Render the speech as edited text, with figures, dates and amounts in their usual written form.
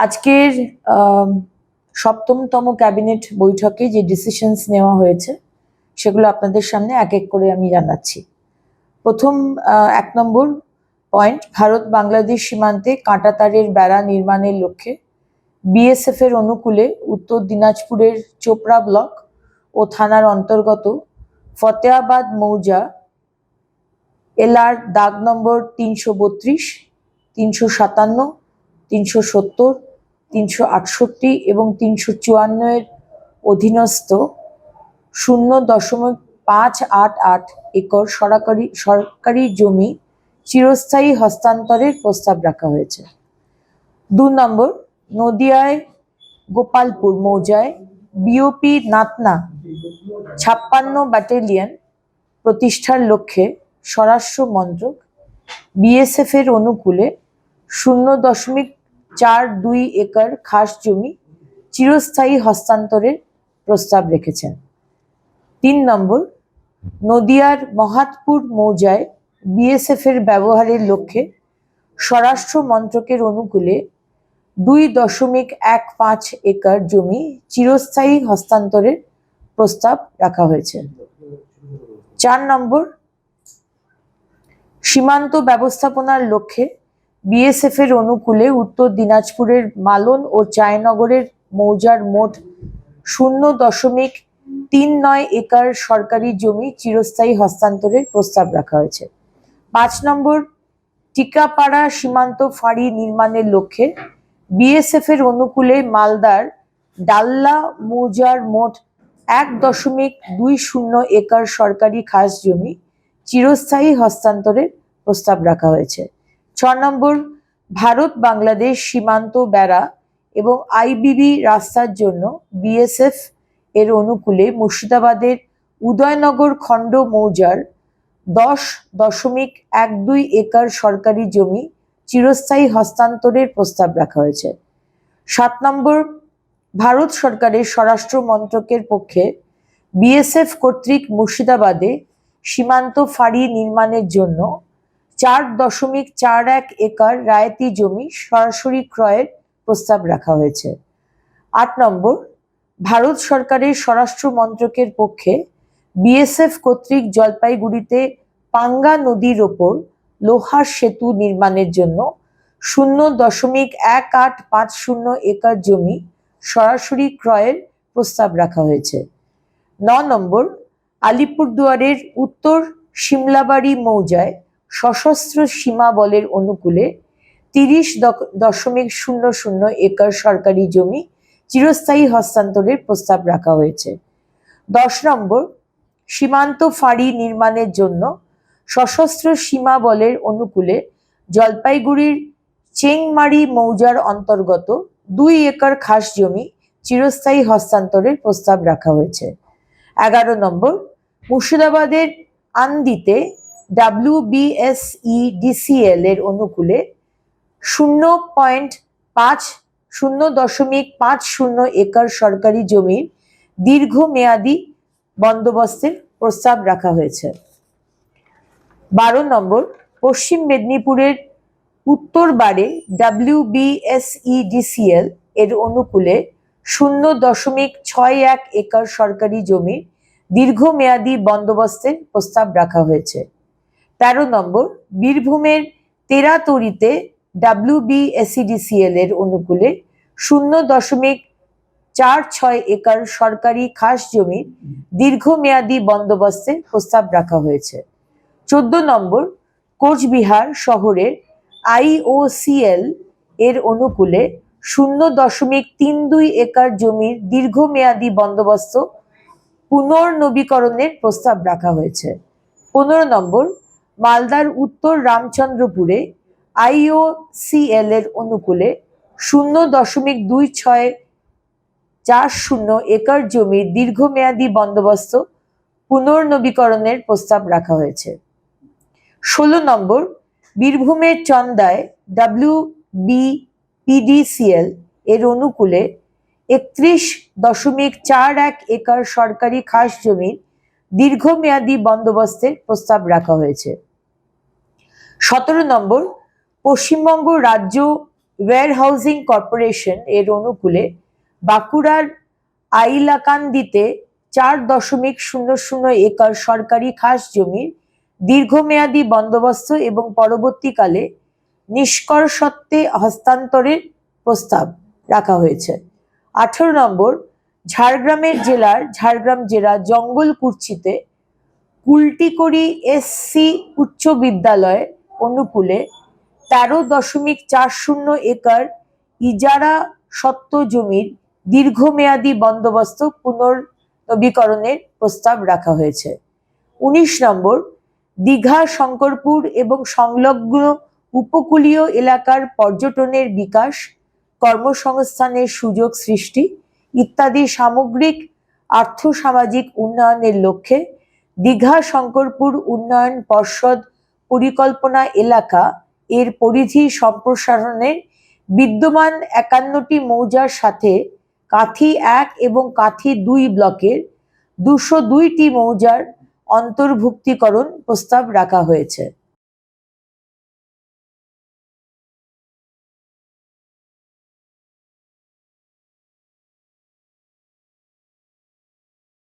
আজকের সপ্তমতম ক্যাবিনেট বৈঠকে যে ডিসিশনস নেওয়া হয়েছে সেগুলো আপনাদের সামনে এক এক করে আমি জানাচ্ছি। প্রথম 1 নম্বর পয়েন্ট, ভারত বাংলাদেশ সীমান্তে কাঁটাতারের বেড়া নির্মাণের লক্ষ্যে বিএসএফ এর অনুকূলে উত্তর দিনাজপুরের চোপড়া ব্লক ও থানার অন্তর্গত ফতেয়াবাদ মৌজা এলআর দাগ নম্বর 332, 357, 370, 368 এবং 354 এর অধীনস্থ 0.588 একর সরকারি জমি চিরস্থায়ী হস্তান্তরের প্রস্তাব রাখা হয়েছে। 2 নম্বর, নদিয়ায় গোপালপুর মৌজায় বিওপি নাতনা 56 ব্যাটালিয়ন প্রতিষ্ঠার লক্ষ্যে স্বরাষ্ট্র মন্ত্রক বিএসএফ এর অনুকূলে 0.42 একর খাস জমি চিরস্থায়ী হস্তান্তরের প্রস্তাব রেখেছেন। 3 নম্বর, নদিয়ার মহাতপুর মৌজায় বিএসএফ এর ব্যবহারের লক্ষ্যে স্বরাষ্ট্র মন্ত্রকের অনুকূলে 2.15 একর জমি চিরস্থায়ী হস্তান্তরের প্রস্তাব রাখা হয়েছে। 4 নম্বর, সীমান্ত ব্যবস্থাপনার লক্ষ্যে বিএসএফ এর অনুকূলে উত্তর দিনাজপুরের মালন ও চায়নগরের মৌজার মোট 0.39 একর সরকারি জমি চিরস্থায়ী হস্তান্তরের প্রস্তাব রাখা হয়েছে। 5 নম্বর, টিকাপাড়া সীমান্ত ফাঁড়ি নির্মাণের লক্ষ্যে বিএসএফ এর অনুকূলে মালদার ডাল্লা মৌজার মোট 1.20 একর সরকারি খাস জমি চিরস্থায়ী হস্তান্তরের প্রস্তাব রাখা হয়েছে। 6 নম্বর, ভারত বাংলাদেশ সীমান্ত বেড়া এবং আইবিবি রাস্তার জন্য বিএসএফ এর অনুকূলে মুর্শিদাবাদের উদয়নগর খণ্ড মৌজার 10.12 একর সরকারি জমি চিরস্থায়ী হস্তান্তরের প্রস্তাব রাখা হয়েছে। 7 নম্বর, ভারত সরকারের স্বরাষ্ট্র মন্ত্রকের পক্ষে বিএসএফ কর্তৃক মুর্শিদাবাদে সীমান্ত ফাঁড়ি নির্মাণের জন্য 4.41 একর রায়তি জমি সরাসরি ক্রয়ের প্রস্তাব রাখা হয়েছে। 8 নম্বর, ভারত সরকারের স্বরাষ্ট্র মন্ত্রকের পক্ষে বিএসএফ কর্তৃক জলপাইগুড়িতে পাঙ্গা নদীর ওপর লোহার সেতু নির্মাণের জন্য 0.1850 একর জমি সরাসরি ক্রয়ের প্রস্তাব রাখা হয়েছে। 9 নম্বর, আলিপুরদুয়ারের উত্তর সিমলাবাড়ি মৌজায় সশস্ত্র সীমা বলের অনুকূলে 30.00 একর সরকারি জমি চিরস্থায়ী হস্তান্তরের প্রস্তাব রাখা হয়েছে। 10 নম্বর, সীমান্ত ফাঁড়ি নির্মাণের জন্য সশস্ত্র সীমা বলের অনুকূলে জলপাইগুড়ির চেংমারি মৌজার অন্তর্গত 2 একর খাস জমি চিরস্থায়ী হস্তান্তরের প্রস্তাব রাখা হয়েছে। 11 নম্বর, মুর্শিদাবাদের আন্দিতে WBSEDCL এর অনুকূলে 0.50 একর সরকারি জমির দীর্ঘমেয়াদী বন্দোবস্তের প্রস্তাব রাখা হয়েছে। 12 নম্বর, পশ্চিম মেদিনীপুরের উত্তরবারে WBSEDCL এর অনুকূলে 0.61 একর সরকারি জমির দীর্ঘমেয়াদী বন্দোবস্তের প্রস্তাব রাখা হয়েছে। 13 নম্বর, বীরভূমের তেরাতড়িতে WBSEDCL এর অনুকূলে 0.46 একর সরকারি খাস জমির দীর্ঘমেয়াদী বন্দোবস্তের প্রস্তাব রাখা হয়েছে। 14 নম্বর, কোচবিহার শহরের IOCL এর অনুকূলে 0.32 একর জমির দীর্ঘমেয়াদী বন্দোবস্ত পুনর্নবীকরণের প্রস্তাব রাখা হয়েছে। 15 নম্বর, মালদার উত্তর রামচন্দ্রপুরে IOCL এর অনুকূলে 0.2640 একর জমির দীর্ঘমেয়াদী বন্দোবস্ত পুনর্নবীকরণের প্রস্তাব রাখা হয়েছে। 16 নম্বর, বীরভূমের চন্দায় WBPDCL এর অনুকূলে 31.41 একর সরকারি খাস জমির দীর্ঘমেয়াদী বন্দোবস্তের প্রস্তাব রাখা হয়েছে। 17 নম্বর, পশ্চিমবঙ্গ রাজ্য ওয়্যারহাউজিং কর্পোরেশন এর অনুকূলে বাঁকুড়ার আইলাকান্দিতে 4.00 একর সরকারি খাস জমির দীর্ঘমেয়াদী বন্দোবস্ত এবং পরবর্তীকালে নিষ্কর্ষত্বে হস্তান্তরের প্রস্তাব রাখা হয়েছে। 18 নম্বর, ঝাড়গ্রাম জেলা জঙ্গলকুচিতে কুলটিকড়ি এসসি উচ্চ বিদ্যালয় অনুকূলে 13.40 একর ইজারা সত্ত্ব জমির দীর্ঘমেয়াদী বন্দোবস্ত পুনর্নবীকরণের প্রস্তাব রাখা হয়েছে। 19 নম্বর, দীঘা, শঙ্করপুর এবং সংলগ্ন উপকূলীয় এলাকার পর্যটনের বিকাশ, কর্মসংস্থানের সুযোগ সৃষ্টি ইত্যাদি সামগ্রিক আর্থসামাজিক উন্নয়নের লক্ষ্যে দীঘা শঙ্করপুর উন্নয়ন পর্ষদ পরিকল্পনা এলাকা এর পরিধি সম্প্রসারণের বিদ্যমান 51টি মৌজার সাথে কাঁথি 1 এবং কাঁথি 2 ব্লকের 202টি মৌজার অন্তর্ভুক্তিকরণ প্রস্তাব রাখা হয়েছে।